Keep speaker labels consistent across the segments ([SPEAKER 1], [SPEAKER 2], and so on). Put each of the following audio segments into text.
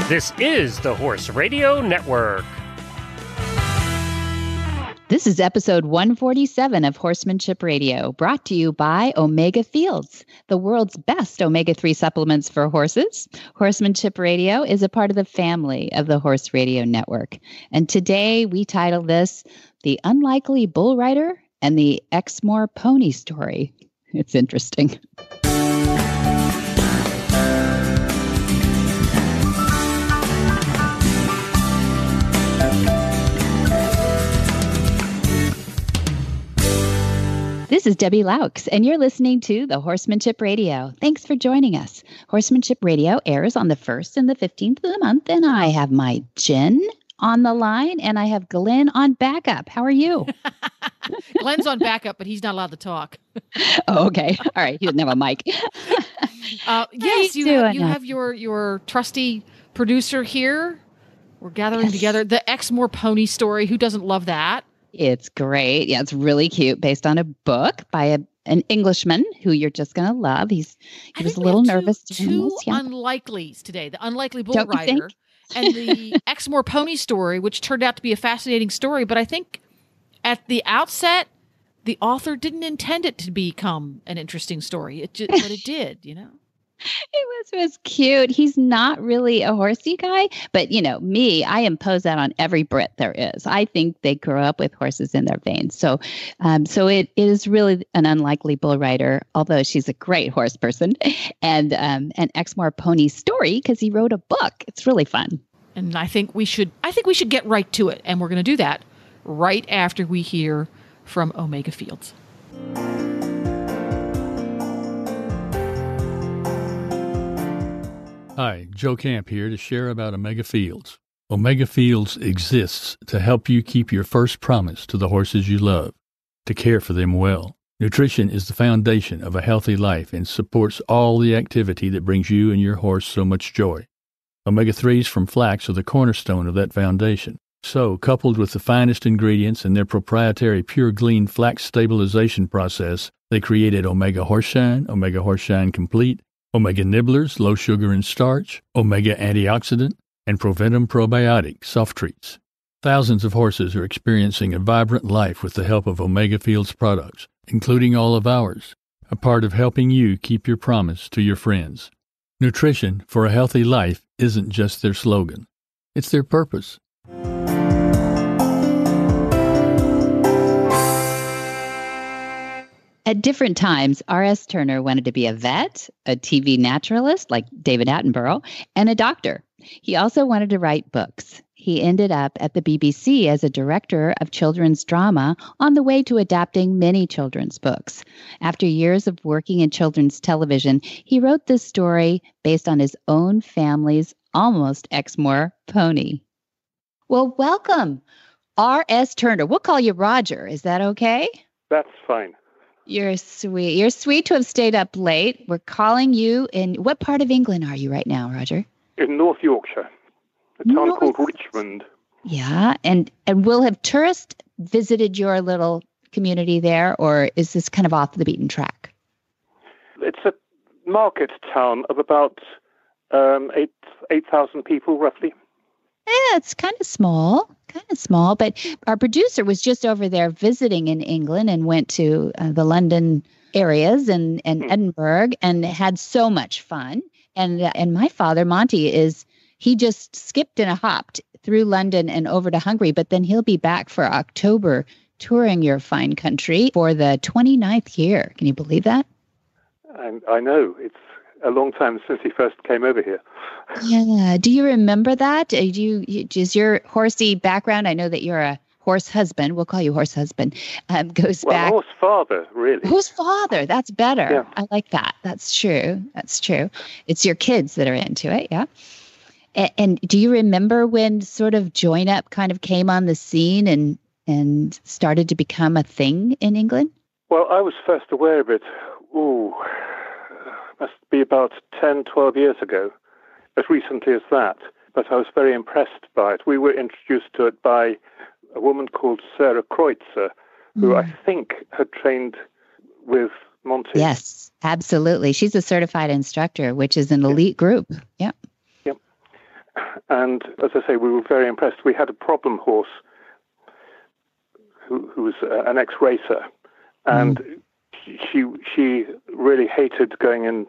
[SPEAKER 1] This is the Horse Radio Network.
[SPEAKER 2] This is episode 147 of Horsemanship Radio, brought to you by Omega Fields, the world's best omega-3 supplements for horses. Horsemanship Radio is a part of the family of the Horse Radio Network. And today we title this The Unlikely Bull Rider and the Exmoor Pony Story. It's interesting. This is Debbie Laux, and you're listening to the Horsemanship Radio. Thanks for joining us. Horsemanship Radio airs on the 1st and the 15th of the month, and I have my Jen on the line, and I have Glenn on backup. How are you?
[SPEAKER 3] Glenn's on backup, but he's not allowed to talk.
[SPEAKER 2] Oh, okay. All right. He doesn't have a mic.
[SPEAKER 3] Yes, you have your trusty producer here. We're gathering together. The Exmoor Pony Story. Who doesn't love that?
[SPEAKER 2] It's great. Yeah, it's really cute. Based on a book by an Englishman who you're just going to love. He was a little nervous.
[SPEAKER 3] Two unlikelies today. The Unlikely Bull Rider and the Exmoor Pony Story, which turned out to be a fascinating story. But I think at the outset, the author didn't intend it to become an interesting story. But it did, you know.
[SPEAKER 2] It was cute. He's not really a horsey guy, but me, I impose that on every Brit there is. I think they grow up with horses in their veins. So it is really an unlikely bull rider, although she's a great horse person, and an Exmoor Pony Story because he wrote a book. It's really fun.
[SPEAKER 3] And I think we should get right to it, and we're going to do that right after we hear from Omega Fields.
[SPEAKER 4] Hi, Joe Camp here to share about Omega Fields. Omega Fields exists to help you keep your first promise to the horses you love, to care for them well. Nutrition is the foundation of a healthy life and supports all the activity that brings you and your horse so much joy. Omega-3s from flax are the cornerstone of that foundation. So, coupled with the finest ingredients in their proprietary Pure Glean flax stabilization process, they created Omega Horse Complete, Omega Nibblers, low sugar and starch, Omega Antioxidant, and Proventum Probiotic soft treats. Thousands of horses are experiencing a vibrant life with the help of Omega Fields products, including all of ours, a part of helping you keep your promise to your friends. Nutrition for a healthy life isn't just their slogan. It's their purpose.
[SPEAKER 2] At different times, R.S. Turner wanted to be a vet, a TV naturalist like David Attenborough, and a doctor. He also wanted to write books. He ended up at the BBC as a director of children's drama on the way to adapting many children's books. After years of working in children's television, he wrote this story based on his own family's almost Exmoor pony. Well, welcome, R.S. Turner. We'll call you Roger. Is that okay?
[SPEAKER 5] That's fine.
[SPEAKER 2] You're sweet. You're sweet to have stayed up late. We're calling you in. What part of England are you right now, Roger?
[SPEAKER 5] In North Yorkshire, a town called Richmond.
[SPEAKER 2] Yeah, and will have tourists visited your little community there, or is this kind of off the beaten track?
[SPEAKER 5] It's a market town of about 8,000 people, roughly.
[SPEAKER 2] Yeah, it's kind of small, but our producer was just over there visiting in England and went to the London areas and Edinburgh and had so much fun. And my father, Monty, he just skipped and hopped through London and over to Hungary, but then he'll be back for October touring your fine country for the 29th year. Can you believe that?
[SPEAKER 5] I know. It's a long time since he first came over here.
[SPEAKER 2] Yeah. Do you remember that? Is your horsey background, I know that you're a horse husband, we'll call you horse husband, goes back.
[SPEAKER 5] Horse father, really.
[SPEAKER 2] Horse father, that's better.
[SPEAKER 5] Yeah.
[SPEAKER 2] I like that. That's true. It's your kids that are into it, yeah? And do you remember when sort of join up kind of came on the scene and started to become a thing in England?
[SPEAKER 5] Well, I was first aware of it, must be about 10, 12 years ago, as recently as that. But I was very impressed by it. We were introduced to it by a woman called Sarah Kreutzer, who I think had trained with Monty.
[SPEAKER 2] Yes, absolutely. She's a certified instructor, which is an elite group. Yeah.
[SPEAKER 5] Yep. And as I say, we were very impressed. We had a problem horse who was an ex-racer, and she really hated going in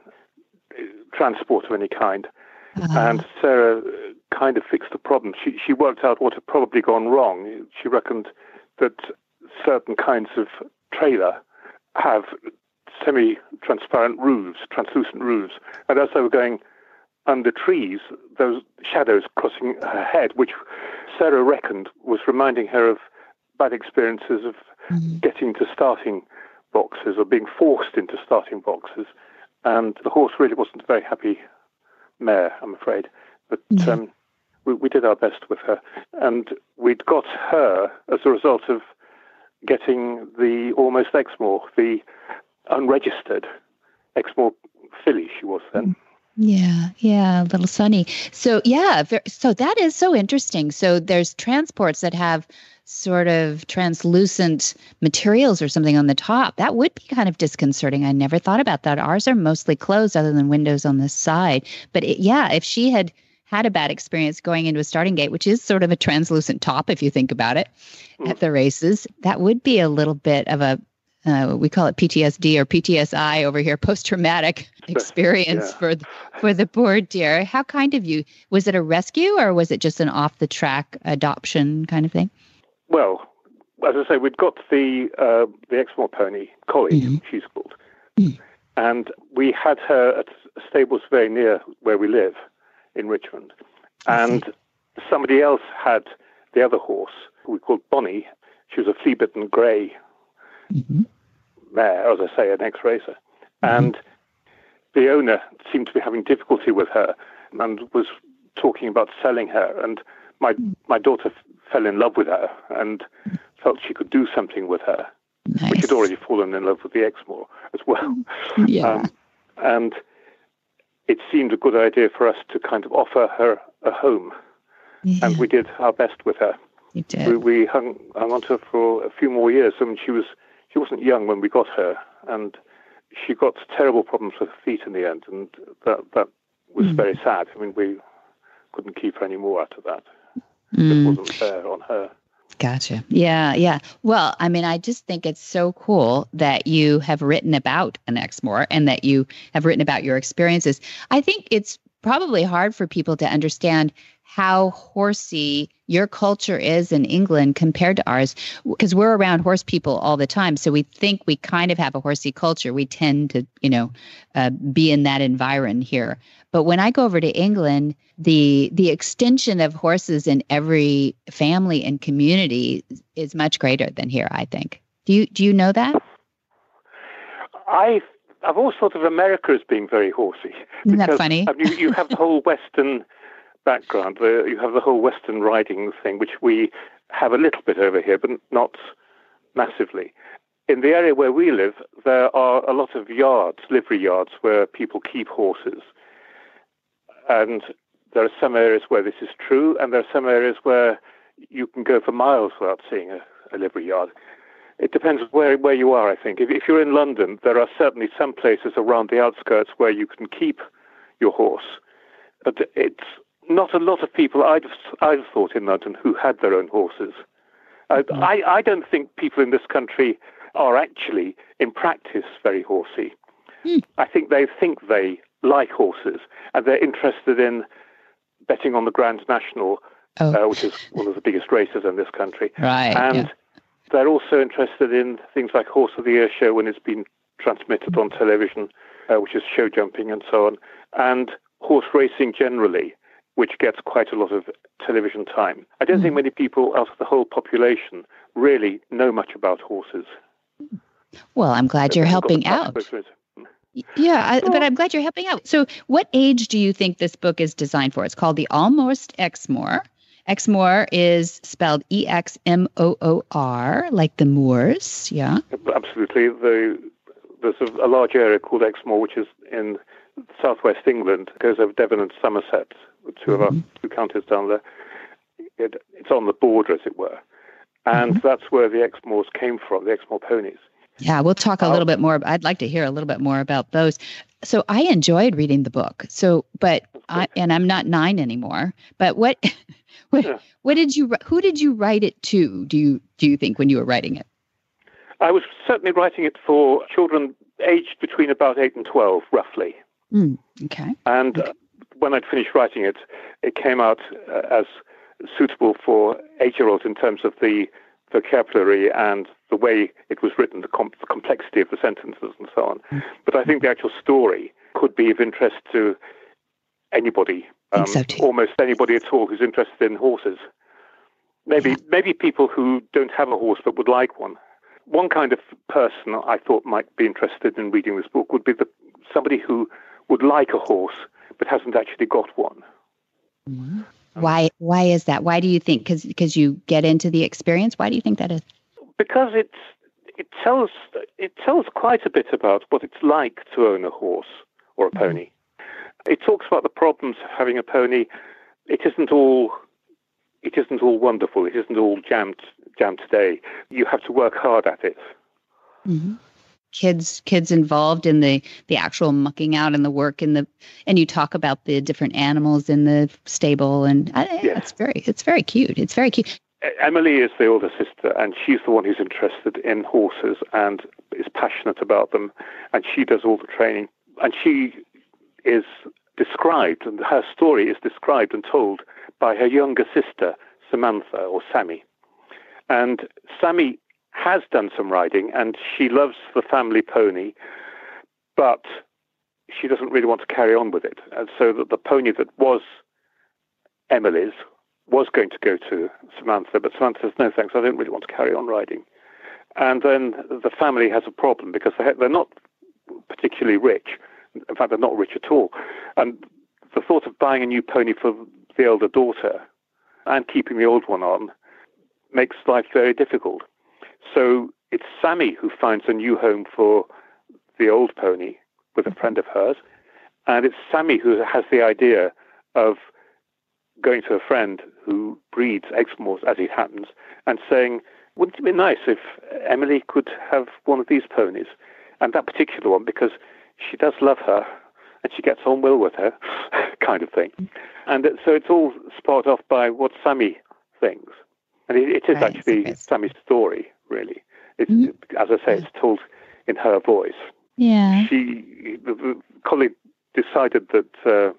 [SPEAKER 5] transport of any kind. And Sarah kind of fixed the problem. She worked out what had probably gone wrong. She reckoned that certain kinds of trailer have semi-transparent roofs, translucent roofs, and as they were going under trees, those shadows crossing her head, which Sarah reckoned was reminding her of bad experiences of getting to starting boxes or being forced into starting boxes. And the horse really wasn't a very happy mare, I'm afraid. But we did our best with her. And we'd got her as a result of getting the almost Exmoor, the unregistered Exmoor filly she was then.
[SPEAKER 2] Yeah, little Sunny. So so that is so interesting. So there's transports that have sort of translucent materials or something on the top. That would be kind of disconcerting. I never thought about that. Ours are mostly closed other than windows on the side. But if she had a bad experience going into a starting gate, which is sort of a translucent top, if you think about it, at the races, that would be a little bit of a we call it PTSD or PTSI over here, post-traumatic experience for the poor dear. How kind of you. Was it a rescue or was it just an off-the-track adoption kind of thing?
[SPEAKER 5] Well, as I say, we'd got the Exmoor pony, Collie, she's called. And we had her at stables very near where we live in Richmond. And somebody else had the other horse, who we called Bonnie. She was a flea-bitten grey mare, as I say, an ex-racer. And the owner seemed to be having difficulty with her and was talking about selling her. And my daughter fell in love with her and felt she could do something with her, which had already fallen in love with the Exmoor as well. And it seemed a good idea for us to kind of offer her a home. And we did our best with her.
[SPEAKER 2] You did.
[SPEAKER 5] We hung on to her for a few more years. I mean, she wasn't young when we got her, and she got terrible problems with her feet in the end, and that was very sad. I mean, we couldn't keep her anymore after that. It wasn't fair on her.
[SPEAKER 2] Gotcha. Yeah. Well, I mean, I just think it's so cool that you have written about an Exmoor and that you have written about your experiences. I think it's probably hard for people to understand how horsey your culture is in England compared to ours, because we're around horse people all the time. So we think we kind of have a horsey culture. We tend to, be in that environment here. But when I go over to England, the extension of horses in every family and community is much greater than here, I think. Do you know that?
[SPEAKER 5] I've always thought of America as being very horsey.
[SPEAKER 2] Isn't that funny?
[SPEAKER 5] I mean, you have the whole Western background. You have the whole Western riding thing, which we have a little bit over here, but not massively. In the area where we live, there are a lot of yards, livery yards, where people keep horses. And there are some areas where this is true, and there are some areas where you can go for miles without seeing a livery yard. It depends where you are, I think. If you're in London, there are certainly some places around the outskirts where you can keep your horse. But it's not a lot of people I'd thought in London who had their own horses. I don't think people in this country are actually, in practice, very horsey. I think they like horses, and they're interested in betting on the Grand National, which is one of the biggest races in this country.
[SPEAKER 2] Right.
[SPEAKER 5] And they're also interested in things like Horse of the Year show when it's been transmitted on television, which is show jumping and so on, and horse racing generally, which gets quite a lot of television time. I don't think many people out of the whole population really know much about horses.
[SPEAKER 2] Well, I'm glad you're helping out. Yeah, but I'm glad you're helping out. So what age do you think this book is designed for? It's called The Almost Exmoor. Exmoor is spelled Exmoor, like the Moors, yeah?
[SPEAKER 5] Absolutely. There's a large area called Exmoor, which is in southwest England. It goes over Devon and Somerset, two of our two counties down there. It's on the border, as it were. And that's where the Exmoors came from, the Exmoor Ponies.
[SPEAKER 2] Yeah, we'll talk a little bit more. I'd like to hear a little bit more about those. So I enjoyed reading the book. But and I'm not 9 anymore. But what did you? Who did you write it to? Do you think when you were writing it?
[SPEAKER 5] I was certainly writing it for children aged between about 8 and 12, roughly.
[SPEAKER 2] Okay.
[SPEAKER 5] And when I'd finished writing it, it came out as suitable for 8-year-olds in terms of the vocabulary and the way it was written, the complexity of the sentences and so on. But I think the actual story could be of interest to anybody, almost anybody at all who's interested in horses. Maybe people who don't have a horse but would like one. One kind of person I thought might be interested in reading this book would be somebody who would like a horse but hasn't actually got one.
[SPEAKER 2] Mm-hmm. Why is that? Why do you think? Because you get into the experience? Why do you think that is?
[SPEAKER 5] Because it tells quite a bit about what it's like to own a horse or a pony. It talks about the problems of having a pony. It isn't all wonderful. It isn't all jammed today. You have to work hard at it.
[SPEAKER 2] Mm-hmm. Kids involved in the actual mucking out and the work and you talk about the different animals in the stable and it's very cute. It's very cute.
[SPEAKER 5] Emily is the older sister, and she's the one who's interested in horses and is passionate about them, and she does all the training. And she is described, and her story is described and told by her younger sister, Samantha, or Sammy. And Sammy has done some riding, and she loves the family pony, but she doesn't really want to carry on with it. And so the pony that was Emily's was going to go to Samantha, but Samantha says, no thanks, I don't really want to carry on riding. And then the family has a problem because they're not particularly rich. In fact, they're not rich at all. And the thought of buying a new pony for the elder daughter and keeping the old one on makes life very difficult. So it's Sammy who finds a new home for the old pony with a friend of hers. And it's Sammy who has the idea of going to a friend who breeds Exmoors, as it happens, and saying, wouldn't it be nice if Emily could have one of these ponies? And that particular one, because she does love her and she gets on well with her, kind of thing. And so it's all sparked off by what Sammy thinks. And it is actually Sammy's story, really. As I say, it's told in her voice.
[SPEAKER 2] Yeah.
[SPEAKER 5] The colleague decided that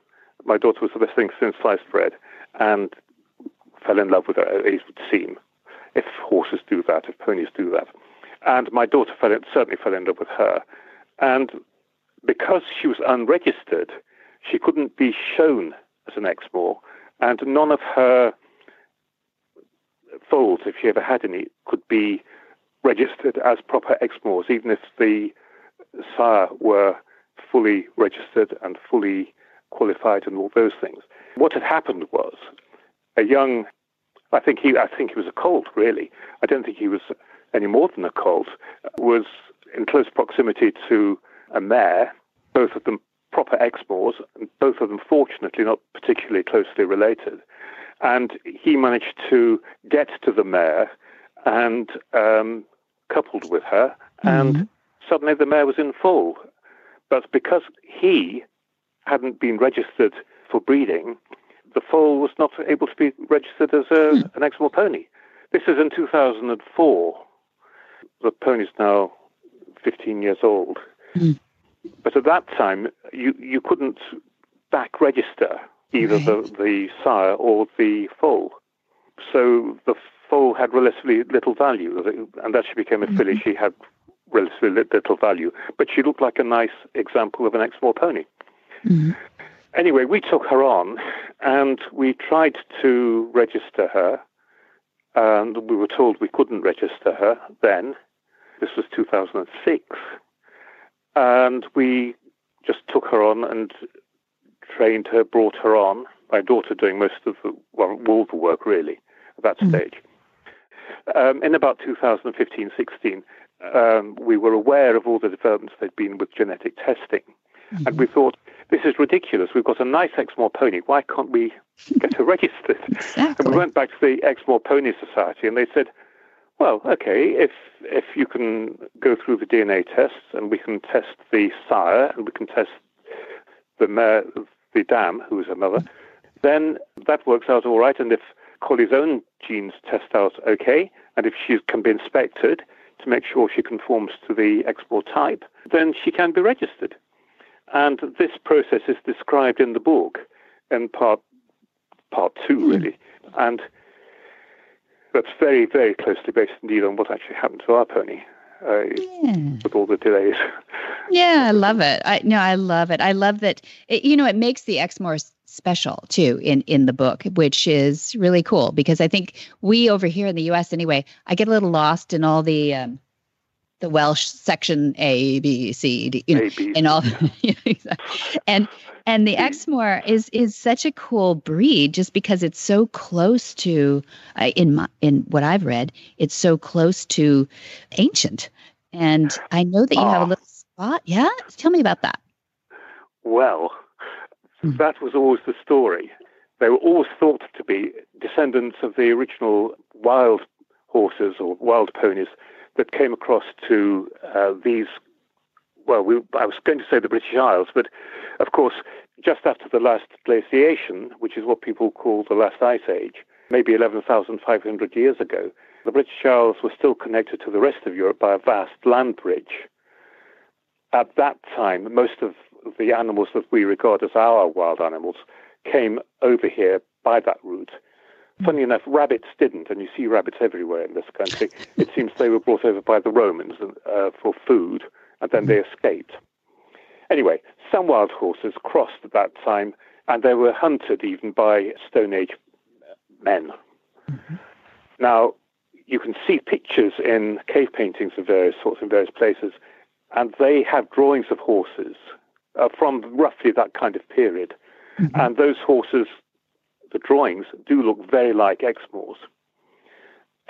[SPEAKER 5] my daughter was the best thing since sliced bread and fell in love with her, it would seem, if horses do that, if ponies do that. And my daughter certainly fell in love with her. And because she was unregistered, she couldn't be shown as an Exmoor, and none of her foals, if she ever had any, could be registered as proper Exmoors, even if the sire were fully registered and fully qualified and all those things. What had happened was a young, I think he was a colt, really. I don't think he was any more than a colt, was in close proximity to a mare, both of them proper Exmoors, and both of them fortunately not particularly closely related. And he managed to get to the mare and coupled with her, and suddenly the mare was in foal. But because he hadn't been registered for breeding, the foal was not able to be registered as an Exmoor pony. This is in 2004. The pony's now 15 years old. But at that time, you couldn't back register either the sire or the foal. So the foal had relatively little value, and as she became a filly, she had relatively little value. But she looked like a nice example of an Exmoor pony. Anyway, we took her on, and we tried to register her, and we were told we couldn't register her then. This was 2006. And we just took her on and trained her, brought her on, my daughter doing most of all the work, really, at that stage. In about 2015-16, we were aware of all the developments there'd been with genetic testing. And we thought, this is ridiculous. We've got a nice Exmoor pony. Why can't we get her registered?
[SPEAKER 2] Exactly.
[SPEAKER 5] And we went back to the Exmoor Pony Society, and they said, well, okay, if you can go through the DNA tests, and we can test the sire, and we can test the mare, the dam, who is her mother, then that works out all right. And if Collie's own genes test out okay, and if she can be inspected to make sure she conforms to the Exmoor type, then she can be registered. And this process is described in the book in part 2, really. And that's very, very closely based indeed on what actually happened to our pony with all the delays.
[SPEAKER 2] Yeah, I love it. I love it. I love that, it makes the Exmoor special, too, in the book, which is really cool because I think we over here in the U.S. anyway, I get a little lost in all the Welsh section A, B, C, D, and all. And the Exmoor is such a cool breed just because it's so close to, in what I've read, it's so close to ancient. And I know that you have a little spot. Yeah? Tell me about that.
[SPEAKER 5] Well, that was always the story. They were always thought to be descendants of the original wild horses or wild ponies that came across to these, I was going to say the British Isles, but of course, just after the last glaciation, which is what people call the last ice age, maybe 11,500 years ago, the British Isles were still connected to the rest of Europe by a vast land bridge. At that time, most of the animals that we regard as our wild animals came over here by that route. Funny enough, rabbits didn't, and you see rabbits everywhere in this country. It seems they were brought over by the Romans for food, and then they escaped. Anyway, some wild horses crossed at that time, and they were hunted even by Stone Age men. Mm-hmm. Now, you can see pictures in cave paintings of various sorts in various places, and they have drawings of horses from roughly that kind of period. Mm-hmm. And those horses, the drawings, do look very like Exmoors.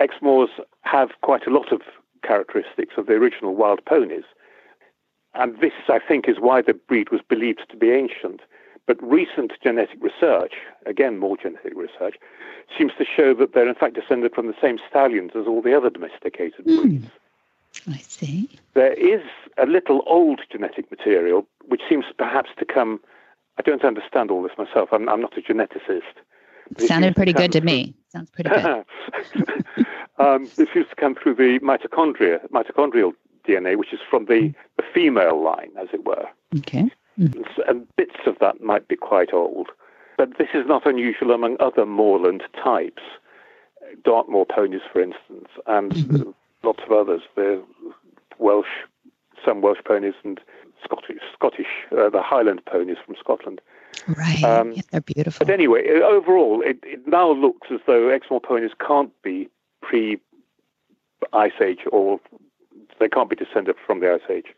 [SPEAKER 5] Exmoors have quite a lot of characteristics of the original wild ponies. And this, I think, is why the breed was believed to be ancient. But recent genetic research, again, more genetic research, seems to show that they're in fact descended from the same stallions as all the other domesticated breeds.
[SPEAKER 2] I see.
[SPEAKER 5] There is a little old genetic material, which seems perhaps to come, I don't understand all this myself, I'm not a geneticist.
[SPEAKER 2] Sounded pretty good to me. Sounds pretty good.
[SPEAKER 5] This used to come through the mitochondrial DNA, which is from the female line, as it were.
[SPEAKER 2] Okay.
[SPEAKER 5] And bits of that might be quite old. But this is not unusual among other moorland types. Dartmoor ponies, for instance, and lots of others. The some Welsh ponies and Scottish, the Highland ponies from Scotland.
[SPEAKER 2] Right. Yeah, they're beautiful.
[SPEAKER 5] But anyway, overall, it now looks as though Exmoor ponies can't be pre-Ice Age, or they can't be descended from the Ice Age,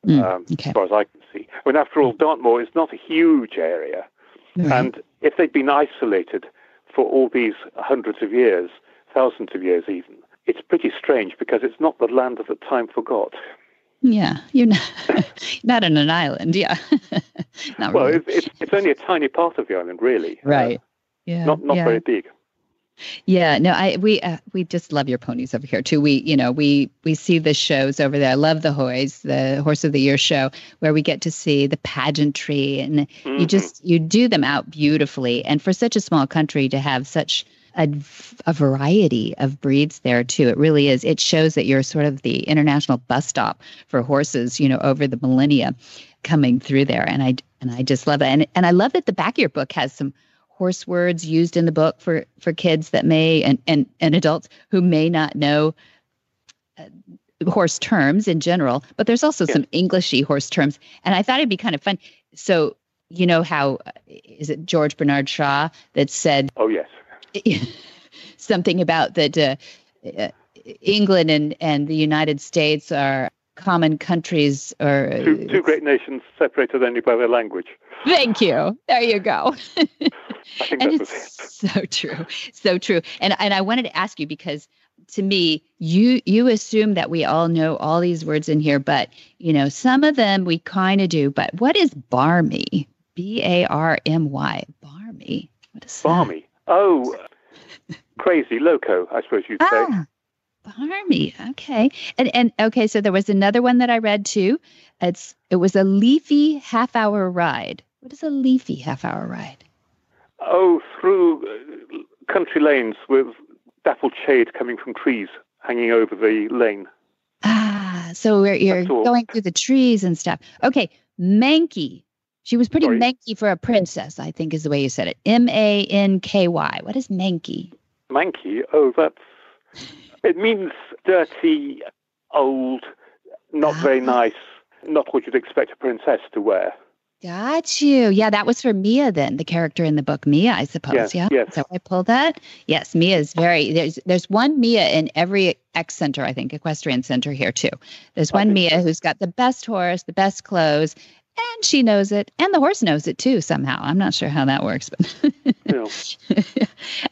[SPEAKER 5] as far as I can see. I mean, after all, Dartmoor is not a huge area. Right. And if they'd been isolated for all these hundreds of years, thousands of years even, it's pretty strange because it's not the land that time forgot.
[SPEAKER 2] Yeah, you're not on an island, yeah. Not
[SPEAKER 5] well,
[SPEAKER 2] really.
[SPEAKER 5] it's only a tiny part of the island, really.
[SPEAKER 2] Right. Yeah.
[SPEAKER 5] Not very big.
[SPEAKER 2] Yeah, no, we just love your ponies over here too. We see the shows over there. I love the Hoys, the Horse of the Year show, where we get to see the pageantry, and you do them out beautifully. And for such a small country to have such a variety of breeds there too, it really is. It shows that you're sort of the international bus stop for horses, over the millennia coming through there. And I just love it. And I love that the back of your book has some horse words used in the book for kids that may and adults who may not know horse terms in general, but there's also some Englishy horse terms. And I thought it'd be kind of fun. So, how, is it George Bernard Shaw that said,
[SPEAKER 5] oh, yes,
[SPEAKER 2] something about that England and the United States are common countries, or
[SPEAKER 5] two great nations separated only by their language.
[SPEAKER 2] Thank you. There you go.
[SPEAKER 5] I think
[SPEAKER 2] and it's so true. So true. And I wanted to ask you, because to me, you assume that we all know all these words in here, but some of them we kind of do. But what is barmy? B-A-R-M-Y. Barmy. What is
[SPEAKER 5] barmy? That? Oh, crazy, loco, I suppose you'd say.
[SPEAKER 2] Barmy. Okay. And okay, so there was another one that I read too. It was a leafy half-hour ride. What is a leafy half-hour ride?
[SPEAKER 5] Oh, through country lanes with dappled shade coming from trees hanging over the lane.
[SPEAKER 2] Ah, so you're going through the trees and stuff. Okay, manky. She was pretty manky for a princess, I think is the way you said it. Manky. What is manky?
[SPEAKER 5] Manky? Oh, it means dirty, old, not very nice, not what you'd expect a princess to wear.
[SPEAKER 2] Got you. Yeah, that was for Mia then, the character in the book Mia, I suppose.
[SPEAKER 5] Yes.
[SPEAKER 2] Is that why I pulled that? Yes, Mia is there's one Mia in every X Center, I think, equestrian center here too. There's one Mia who's got the best horse, the best clothes, and she knows it, and the horse knows it too somehow. I'm not sure how that works, but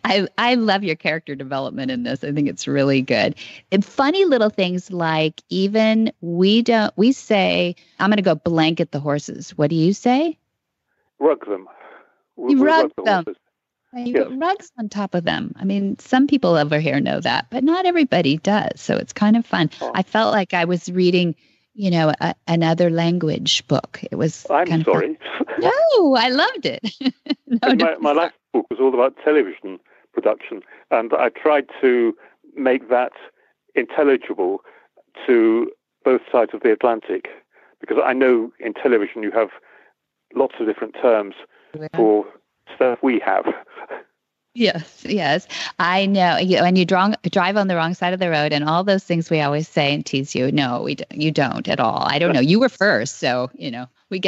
[SPEAKER 2] I love your character development in this. I think it's really good. And funny little things like even we say, I'm going to go blanket the horses. What do you say?
[SPEAKER 5] Rug them.
[SPEAKER 2] You rug them. You put rugs on top of them. I mean, some people over here know that, but not everybody does. So it's kind of fun. I felt like I was reading another language book. It was
[SPEAKER 5] I'm sorry.
[SPEAKER 2] No, I loved it.
[SPEAKER 5] My last book was all about television production, and I tried to make that intelligible to both sides of the Atlantic, because I know in television you have lots of different terms for stuff we have.
[SPEAKER 2] Yes, I know. And you drive on the wrong side of the road, and all those things we always say and tease you. No, you don't at all. I don't know. You were first, so we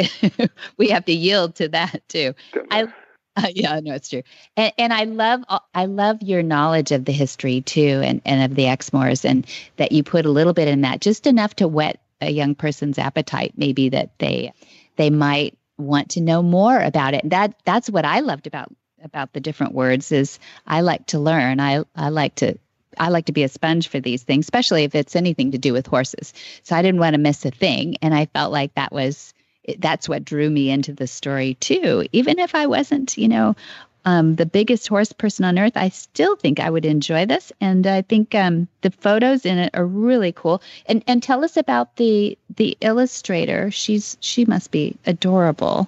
[SPEAKER 2] have to yield to that too. Yeah, no, it's true. And I love your knowledge of the history too, and of the Exmoors, and that you put a little bit in that, just enough to whet a young person's appetite, maybe that they might want to know more about it. That's what I loved about the different words is I like to learn. I like to be a sponge for these things, especially if it's anything to do with horses. So I didn't want to miss a thing. And I felt like that's what drew me into the story too. Even if I wasn't, the biggest horse person on earth, I still think I would enjoy this. And I think the photos in it are really cool. And tell us about the illustrator. She must be adorable.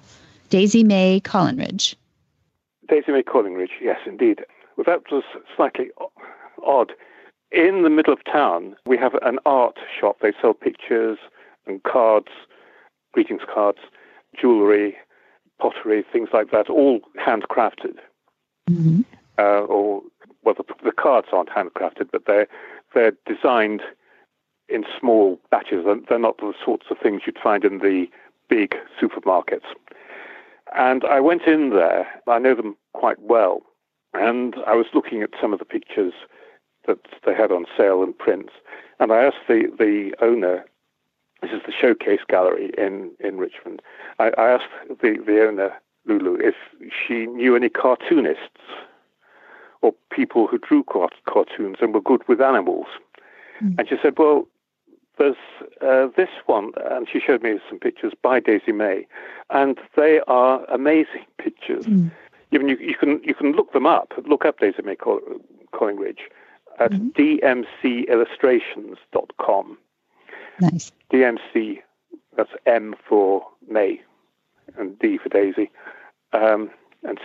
[SPEAKER 2] Daisy May Collingridge.
[SPEAKER 5] Daisy May Collingridge, yes, indeed. Well, that was slightly odd. In the middle of town, we have an art shop. They sell pictures and cards, greetings cards, jewellery, pottery, things like that, all handcrafted. Mm-hmm. The cards aren't handcrafted, but they're designed in small batches. They're not the sorts of things you'd find in the big supermarkets. And I went in there. I know them quite well. And I was looking at some of the pictures that they had on sale and prints. And I asked the owner, this is the Showcase Gallery in Richmond, I asked the owner, Lulu, if she knew any cartoonists or people who drew cartoons and were good with animals. Mm. And she said, well, there's this one, and she showed me some pictures by Daisy May, and they are amazing pictures. Mm. Even you can look them up. Look up Daisy May Collingridge at dmcillustrations.com.
[SPEAKER 2] Nice.
[SPEAKER 5] DMC, that's M for May, and D for Daisy, and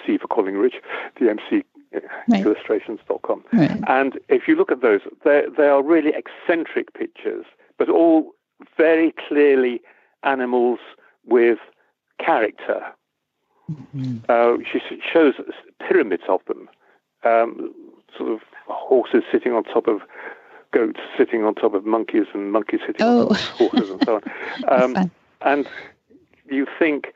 [SPEAKER 5] C for Collingridge. dmcillustrations.com. Right. And if you look at those, they are really eccentric pictures, but all very clearly animals with character. Mm-hmm. She shows pyramids of them, sort of horses sitting on top of goats, sitting on top of monkeys, and monkeys sitting on top of horses, and so on. And you think,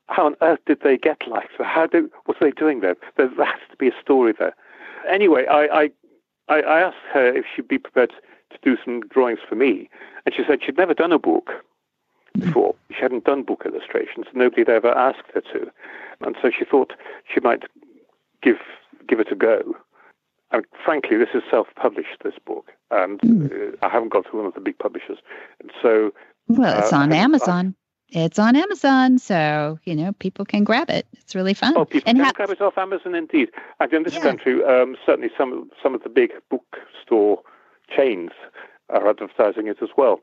[SPEAKER 5] how on earth did they get like that? What are they doing there? There has to be a story there. Anyway, I asked her if she'd be prepared to do some drawings for me, and she said she'd never done a book before. She hadn't done book illustrations. Nobody had ever asked her to, and so she thought she might give it a go. And frankly, this is self-published, this book, and I haven't got to one of the big publishers. And so,
[SPEAKER 2] well, it's on Amazon. It's on Amazon, so people can grab it. It's really fun.
[SPEAKER 5] Oh, people can grab it off Amazon, indeed. And in this country, certainly some of the big bookstore chains are advertising it as well.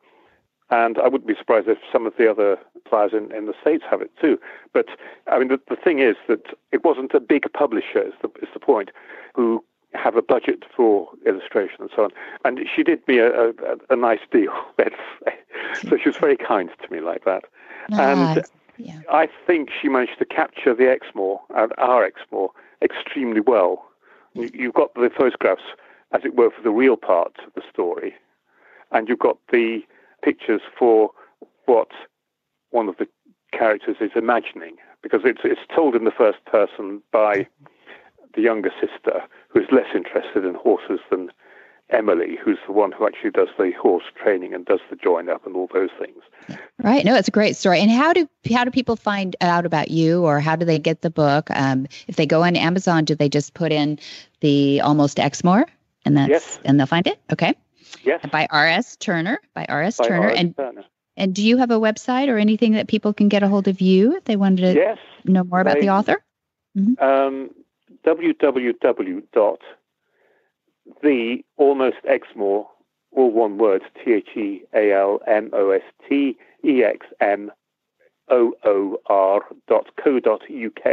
[SPEAKER 5] And I wouldn't be surprised if some of the other flyers in the States have it too. But, I mean, the thing is that it wasn't a big publisher, is the point, who have a budget for illustration and so on. And she did me a nice deal, let's say. So she was very kind to me like that. And I think she managed to capture the Exmoor, our Exmoor, extremely well. You've got the photographs, as it were, for the real part of the story. And you've got the pictures for what one of the characters is imagining, because it's told in the first person by the younger sister, who is less interested in horses than Emily, who's the one who actually does the horse training and does the join up and all those things.
[SPEAKER 2] Right. No, it's a great story. And how do people find out about you, or how do they get the book? If they go on Amazon, do they just put in the Almost Exmoor and and they'll find it? Okay.
[SPEAKER 5] Yes.
[SPEAKER 2] By R.S. Turner. And do you have a website or anything that people can get a hold of you if they wanted to know more about the author?
[SPEAKER 5] Mm-hmm. www.thealmostexmoor, all one word, TheAlmostExmoor.co.uk.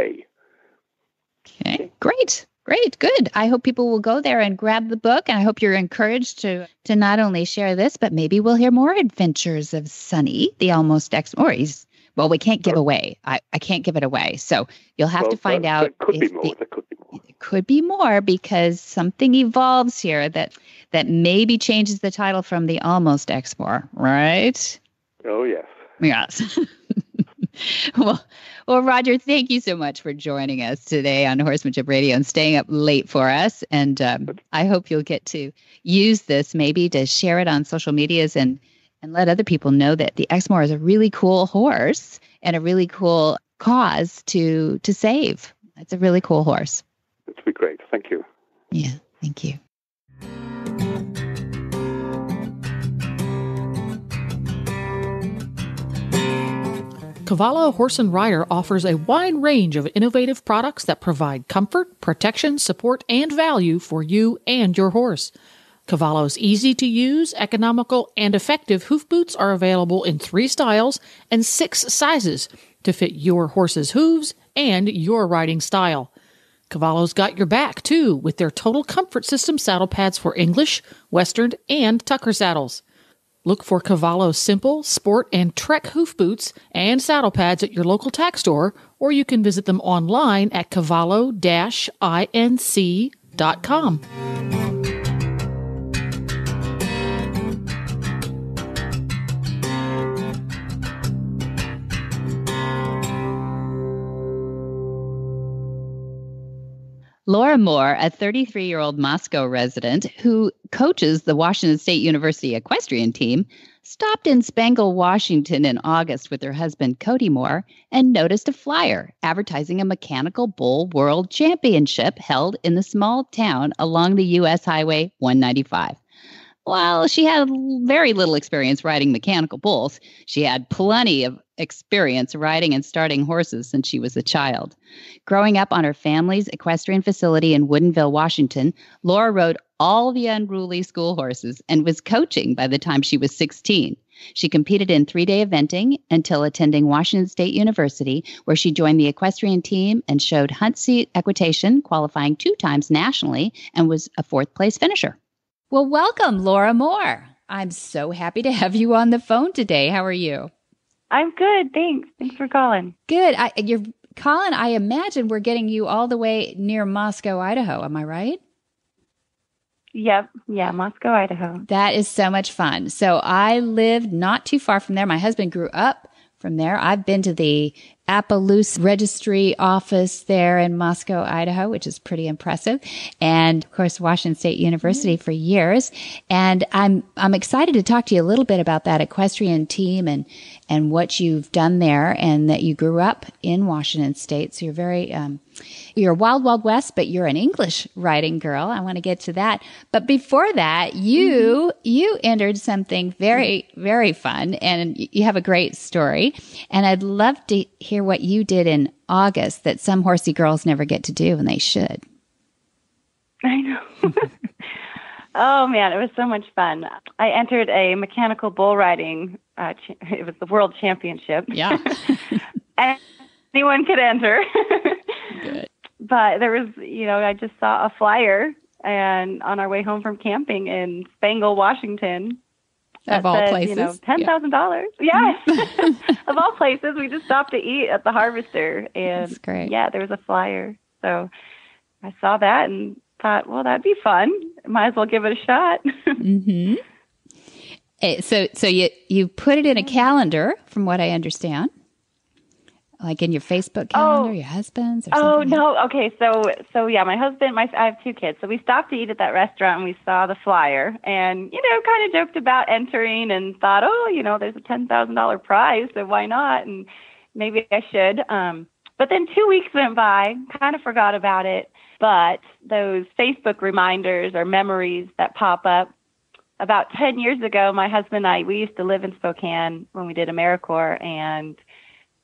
[SPEAKER 5] Okay,
[SPEAKER 2] great. Great, good. I hope people will go there and grab the book, and I hope you're encouraged to not only share this, but maybe we'll hear more adventures of Sonny, the Almost Exmoor. Well, we can't give away. I can't give it away, so you'll have to find out.
[SPEAKER 5] There could be more.
[SPEAKER 2] There could be more, because something evolves here that maybe changes the title from the Almost Exmoor, right?
[SPEAKER 5] Oh, yes.
[SPEAKER 2] Yes. Well, Roger, thank you so much for joining us today on Horsemanship Radio and staying up late for us. And I hope you'll get to use this maybe to share it on social medias and let other people know that the Exmoor is a really cool horse and a really cool cause to save. It's a really cool horse.
[SPEAKER 5] It'd be great. Thank you.
[SPEAKER 2] Yeah, thank you.
[SPEAKER 3] Cavallo Horse and Rider offers a wide range of innovative products that provide comfort, protection, support, and value for you and your horse. Cavallo's easy-to-use, economical, and effective hoof boots are available in 3 styles and 6 sizes to fit your horse's hooves and your riding style. Cavallo's got your back, too, with their Total Comfort System saddle pads for English, Western, and Tucker saddles. Look for Cavallo's simple, sport, and trek hoof boots and saddle pads at your local tack store, or you can visit them online at cavallo-inc.com.
[SPEAKER 2] Laura Moore, a 33-year-old Moscow resident who coaches the Washington State University equestrian team, stopped in Spangle, Washington in August with her husband, Cody Moore, and noticed a flyer advertising a mechanical bull world championship held in the small town along the U.S. Highway 195. While she had very little experience riding mechanical bulls, she had plenty of experience riding and starting horses since she was a child. Growing up on her family's equestrian facility in Woodinville, Washington, Laura rode all the unruly school horses and was coaching by the time she was 16. She competed in 3-day eventing until attending Washington State University, where she joined the equestrian team and showed hunt seat equitation, qualifying 2 times nationally, and was a 4th-place finisher. Well, welcome, Laura Moore. I'm so happy to have you on the phone today. How are you?
[SPEAKER 6] I'm good. Thanks. Thanks for calling.
[SPEAKER 2] Good. You're calling, I imagine we're getting you all the way near Moscow, Idaho. Am I right?
[SPEAKER 6] Yep. Yeah, Moscow, Idaho.
[SPEAKER 2] That is so much fun. So I lived not too far from there. My husband grew up from there. I've been to the Appaloosa Registry office there in Moscow, Idaho, which is pretty impressive. And of course, Washington State University for years. And I'm excited to talk to you a little bit about that equestrian team and what you've done there, and that you grew up in Washington State. So you're very, you're Wild Wild West, but you're an English riding girl. I want to get to that. But before that, you entered something very, very fun, and you have a great story. And I'd love to hear what you did in August that some horsey girls never get to do, and they should.
[SPEAKER 6] I know. Oh, man, it was so much fun. I entered a mechanical bull riding. It was the world championship.
[SPEAKER 2] Yeah.
[SPEAKER 6] And anyone could enter.
[SPEAKER 2] Good.
[SPEAKER 6] But there was, I just saw a flyer and on our way home from camping in Spangle, Washington.
[SPEAKER 2] Of all
[SPEAKER 6] said,
[SPEAKER 2] places.
[SPEAKER 6] $10,000. Yeah. Of all places, we just stopped to eat at the Harvester. And
[SPEAKER 2] That's great.
[SPEAKER 6] yeah, there was a flyer. So I saw that and thought, well, that'd be fun. Might as well give it a shot.
[SPEAKER 2] Mm-hmm. So you put it in a calendar, from what I understand, like in your Facebook calendar, your husband's. Or something.
[SPEAKER 6] No. Okay. So yeah, my husband, I have 2 kids. So we stopped to eat at that restaurant and we saw the flyer and, kind of joked about entering and thought, there's a $10,000 prize. So why not? And maybe I should. But then 2 weeks went by, kind of forgot about it. But those Facebook reminders or memories that pop up. About 10 years ago, my husband and I, we used to live in Spokane when we did AmeriCorps, and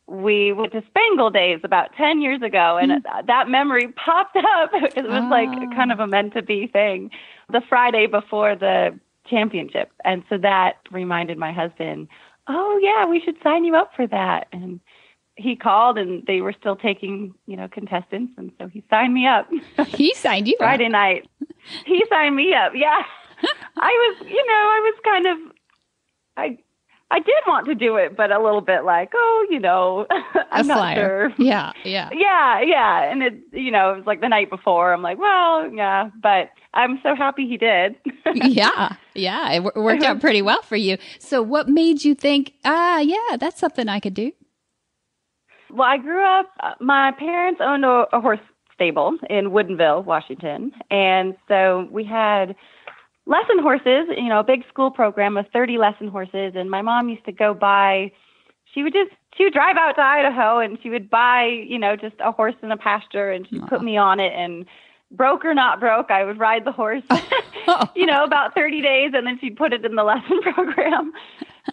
[SPEAKER 6] we went to Spangle Days about 10 years ago, and that memory popped up. It was like kind of a meant-to-be thing, the Friday before the championship. And so that reminded my husband, oh, yeah, we should sign you up for that. And he called, and they were still taking, contestants, and so he signed me up.
[SPEAKER 2] He signed you up?
[SPEAKER 6] Friday night. He signed me up, yeah. I was kind of, I did want to do it, but a little bit like, I'm not sure.
[SPEAKER 2] Yeah.
[SPEAKER 6] Yeah. And it was like the night before. I'm like, well, yeah, but I'm so happy he did.
[SPEAKER 2] Yeah. It worked out pretty well for you. So what made you think, yeah, that's something I could do?
[SPEAKER 6] Well, I grew up, my parents owned a horse stable in Woodinville, Washington. And so we had lesson horses, a big school program of 30 lesson horses. And my mom used to go buy, she would drive out to Idaho and she would buy, just a horse in a pasture and she'd put me on it, and broke or not broke, I would ride the horse, about 30 days, and then she'd put it in the lesson program.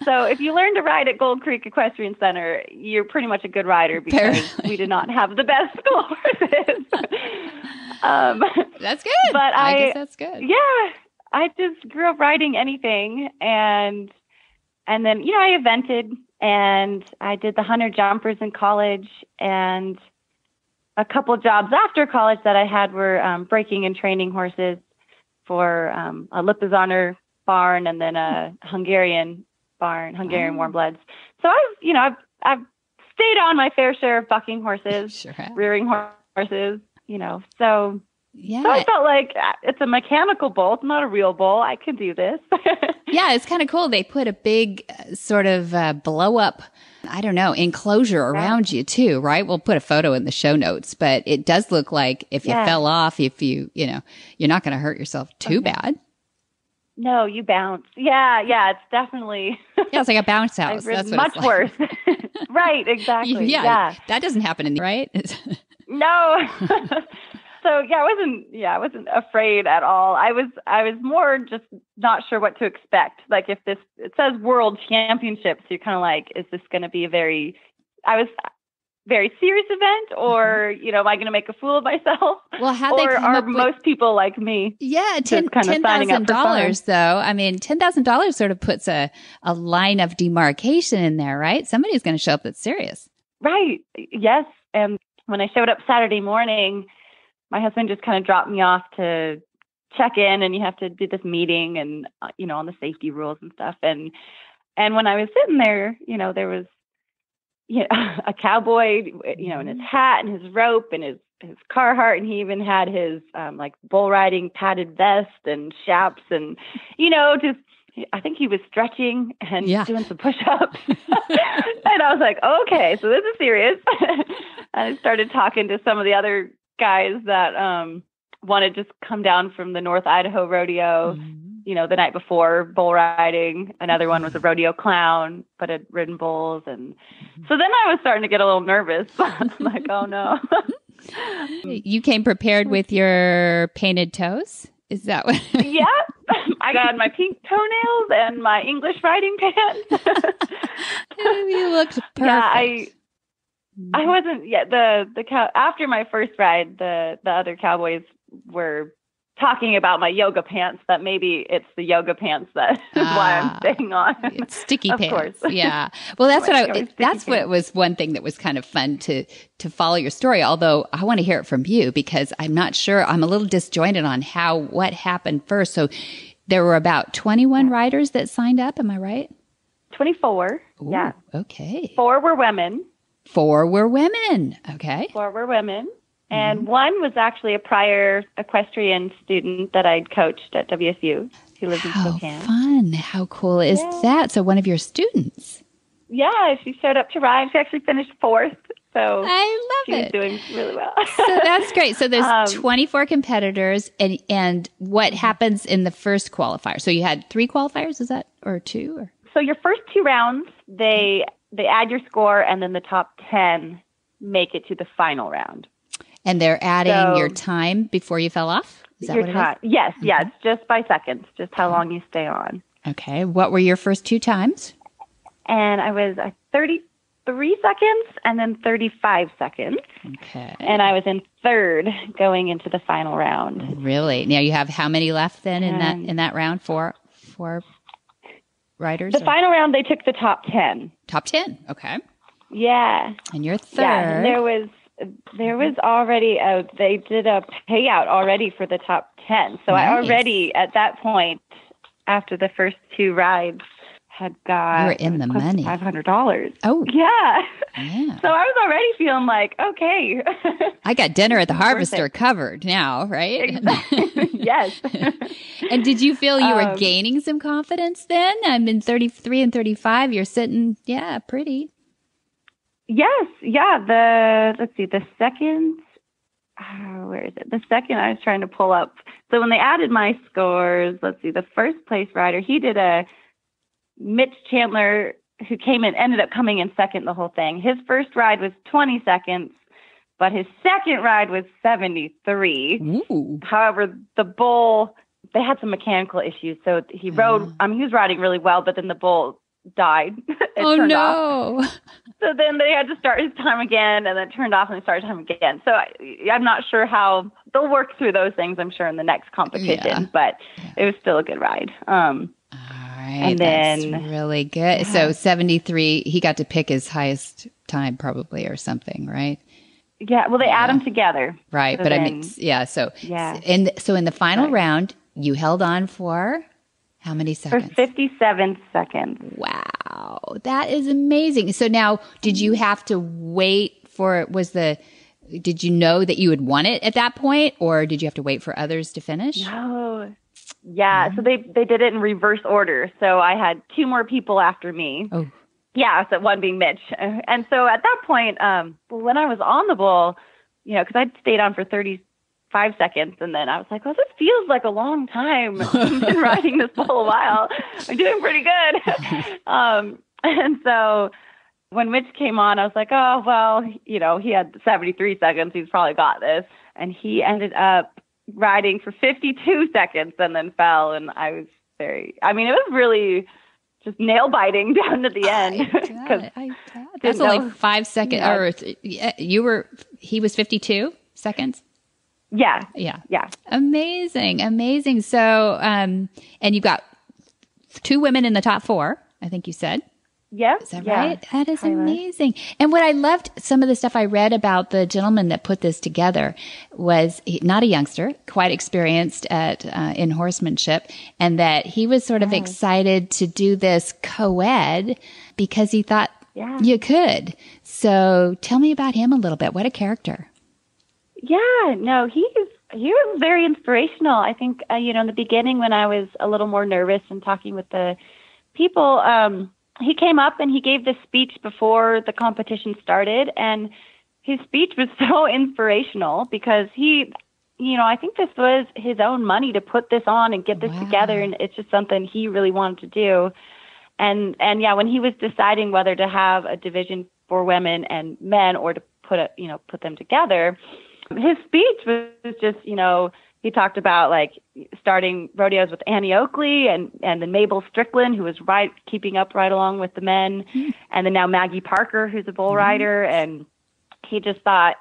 [SPEAKER 6] So if you learn to ride at Gold Creek Equestrian Center, you're pretty much a good rider because we did not have the best school horses.
[SPEAKER 2] That's good.
[SPEAKER 6] But
[SPEAKER 2] I guess that's good.
[SPEAKER 6] Yeah. I just grew up riding anything, and then, I evented, and I did the hunter jumpers in college, and a couple jobs after college that I had were breaking and training horses for a Lipizzaner barn and then a Hungarian barn, Hungarian warmbloods. So I've stayed on my fair share of bucking horses,
[SPEAKER 2] Sure have.
[SPEAKER 6] rearing horses, so.
[SPEAKER 2] Yeah.
[SPEAKER 6] So I felt like it's a mechanical bull. It's not a real bull. I can do this.
[SPEAKER 2] Yeah, it's kind of cool. They put a big sort of blow up, enclosure around you too, right? We'll put a photo in the show notes, but it does look like if you fell off, if you're not going to hurt yourself too bad.
[SPEAKER 6] No, you bounce. Yeah, it's definally.
[SPEAKER 2] Yeah, it's like a bounce house. That's what
[SPEAKER 6] much
[SPEAKER 2] it's like.
[SPEAKER 6] worse. Right, exactly. Yeah,
[SPEAKER 2] that doesn't happen in the right.
[SPEAKER 6] No. So I wasn't afraid at all. I was more just not sure what to expect. Like it says World Championships, you're kind of like, is this going to be a very serious event, or am I going to make a fool of myself?
[SPEAKER 2] Well, how they come
[SPEAKER 6] are
[SPEAKER 2] up with,
[SPEAKER 6] most people like me?
[SPEAKER 2] Yeah, $10,000 though. I mean, $10,000 sort of puts a line of demarcation in there, right? Somebody's going to show up that's serious,
[SPEAKER 6] right? Yes, and when I showed up Saturday morning, my husband just kind of dropped me off to check in, and you have to do this meeting and, on the safety rules and stuff. And when I was sitting there, there was, a cowboy, in his hat and his rope and his Carhartt, and he even had his, bull riding padded vest and chaps and, I think he was stretching and doing some push-ups. And I was like, okay, so this is serious. And I started talking to some of the other guys that wanted to just come down from the North Idaho rodeo, the night before bull riding. Another one was a rodeo clown, but had ridden bulls. And so then I was starting to get a little nervous. I'm like, oh no.
[SPEAKER 2] You came prepared with your painted toes? Is that what?
[SPEAKER 6] Yeah. I got my pink toenails and my English riding pants.
[SPEAKER 2] You looked perfect.
[SPEAKER 6] Yeah, I wasn't yet. The after my first ride, the other cowboys were talking about my yoga pants, that maybe it's the yoga pants that is why I'm staying on.
[SPEAKER 2] It's sticky
[SPEAKER 6] of
[SPEAKER 2] pants.
[SPEAKER 6] Course.
[SPEAKER 2] Yeah. Well, that's what was one thing that was kind of fun to follow your story. Although I want to hear it from you because I'm not sure. I'm a little disjointed on what happened first. So there were about 21 riders that signed up. Am I right?
[SPEAKER 6] 24.
[SPEAKER 2] Ooh,
[SPEAKER 6] yeah.
[SPEAKER 2] Okay.
[SPEAKER 6] 4 were women.
[SPEAKER 2] 4 were women. Okay.
[SPEAKER 6] 4 were women. And one was actually a prior equestrian student that I'd coached at WSU. He lives in Spokane.
[SPEAKER 2] How fun. How cool is that? So one of your students.
[SPEAKER 6] Yeah, she showed up to ride. She actually finished 4th. So
[SPEAKER 2] I love
[SPEAKER 6] she was doing really well.
[SPEAKER 2] So that's great. So there's 24 competitors and what happens in the first qualifier? So you had 3 qualifiers, is that, or 2? Or?
[SPEAKER 6] So your first 2 rounds, they add your score and then the top 10 make it to the final round.
[SPEAKER 2] And they're adding your time before you fell off? Is that what it is?
[SPEAKER 6] Yes, yeah, it's just by seconds, just how long you stay on.
[SPEAKER 2] Okay. What were your first 2 times?
[SPEAKER 6] And I was 33 seconds and then 35 seconds.
[SPEAKER 2] Okay.
[SPEAKER 6] And I was in 3rd going into the final round.
[SPEAKER 2] Really? Now you have how many left then in that round? 4 riders?
[SPEAKER 6] The final round, they took the top 10.
[SPEAKER 2] Top 10. Okay.
[SPEAKER 6] Yeah.
[SPEAKER 2] And you're 3rd.
[SPEAKER 6] Yeah, and there was already they did a payout already for the top 10. So
[SPEAKER 2] Nice.
[SPEAKER 6] I already, at that point, after the first 2 rides, had got
[SPEAKER 2] you were in the money.
[SPEAKER 6] $500.
[SPEAKER 2] Oh.
[SPEAKER 6] Yeah.
[SPEAKER 2] Yeah.
[SPEAKER 6] So I was already feeling like, okay.
[SPEAKER 2] I got dinner at the Harvester covered now, right?
[SPEAKER 6] Exactly. Yes.
[SPEAKER 2] And did you feel you were gaining some confidence then? I'm in 33 and 35. You're sitting, pretty.
[SPEAKER 6] Yes. Yeah. Let's see, the second, where is it? The second I was trying to pull up. So when they added my scores, let's see, the first place rider, he did Mitch Chandler, who ended up coming in second the whole thing. His first ride was 20 seconds, but his second ride was 73.
[SPEAKER 2] Ooh.
[SPEAKER 6] However, the bull, they had some mechanical issues. So he rode, he was riding really well, but then the bull died.
[SPEAKER 2] Oh,
[SPEAKER 6] turned
[SPEAKER 2] no.
[SPEAKER 6] off. So then they had to start his time again, and then turned off and started time again. So I'm not sure how they'll work through those things, I'm sure, in the next competition, but it was still a good ride.
[SPEAKER 2] All right.
[SPEAKER 6] And then,
[SPEAKER 2] that's really good. Yeah. So 73, he got to pick his highest time probably or something, right?
[SPEAKER 6] Yeah. Well, they add them together.
[SPEAKER 2] Right. So but then, I mean, So in the final round, you held on for how many seconds?
[SPEAKER 6] For 57 seconds.
[SPEAKER 2] Wow. That is amazing. So now, did you have to wait for, did you know that you had won it at that point, or did you have to wait for others to finish?
[SPEAKER 6] No. Yeah. So they did it in reverse order. So I had 2 more people after me.
[SPEAKER 2] Oh.
[SPEAKER 6] Yeah. So one being Mitch. And so at that point, when I was on the bull, because I'd stayed on for 35 seconds, and then I was like, well, this feels like a long time. I've been riding this bull a while. I'm doing pretty good. And so when Mitch came on, I was like, oh, well, he had 73 seconds. He's probably got this. And he ended up riding for 52 seconds and then fell. And I was it was really just nail biting down to the end.
[SPEAKER 2] That's only 5 seconds. Yeah. Or he was 52 seconds.
[SPEAKER 6] Yeah.
[SPEAKER 2] Amazing. So, and you got 2 women in the top 4, I think you said.
[SPEAKER 6] Yep.
[SPEAKER 2] Is that right? That is amazing. And what I loved, some of the stuff I read about the gentleman that put this together was not a youngster, quite experienced in horsemanship, and that he was sort of excited to do this co-ed because he thought you could. So tell me about him a little bit. What a character.
[SPEAKER 6] Yeah, no, he was very inspirational. I think, in the beginning when I was a little more nervous and talking with the people, he came up and he gave this speech before the competition started, and his speech was so inspirational because he, I think this was his own money to put this on and get this together, and it's just something he really wanted to do. And when he was deciding whether to have a division for women and men or to put them together, his speech was just, he talked about like starting rodeos with Annie Oakley and then Mabel Strickland, who was keeping up right along with the men. And then now Maggie Parker, who's a bull rider. And he just thought,